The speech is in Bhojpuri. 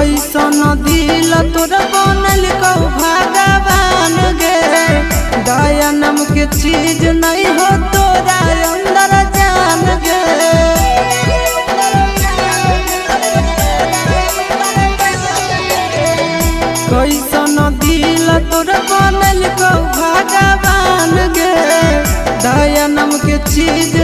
कैसन दिल तोर बनल कौ भगवान गे। दया नाम के चीज नहीं हो तोरा अंदर जान गे। कैसन दिल तोर बनल कौ भगवान गे। दया नाम के चीज